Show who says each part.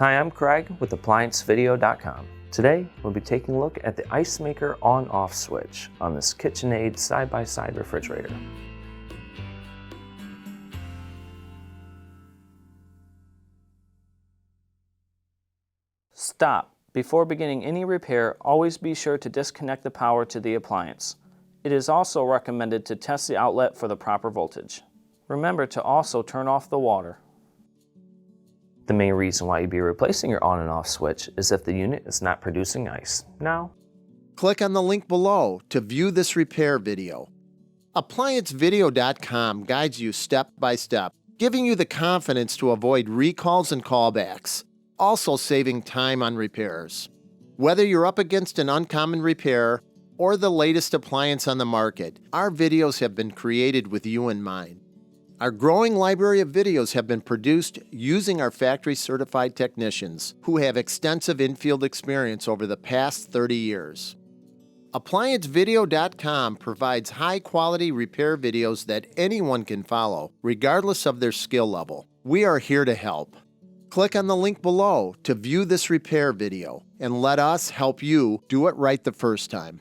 Speaker 1: Hi, I'm Craig with ApplianceVideo.com. Today, we'll be taking a look at the Icemaker on-off switch on this KitchenAid side-by-side refrigerator. Stop. Before beginning any repair, always be sure to disconnect the power to the appliance. It is also recommended to test the outlet for the proper voltage. Remember to also turn off the water. The main reason why you'd be replacing your on and off switch is if the unit is not producing ice. Now,
Speaker 2: click on the link below to view this repair video. ApplianceVideo.com guides you step by step, giving you the confidence to avoid recalls and callbacks, also saving time on repairs. Whether you're up against an uncommon repair or the latest appliance on the market, our videos have been created with you in mind. Our growing library of videos have been produced using our factory-certified technicians who have extensive infield experience over the past 30 years. ApplianceVideo.com provides high-quality repair videos that anyone can follow, regardless of their skill level. We are here to help. Click on the link below to view this repair video and let us help you do it right the first time.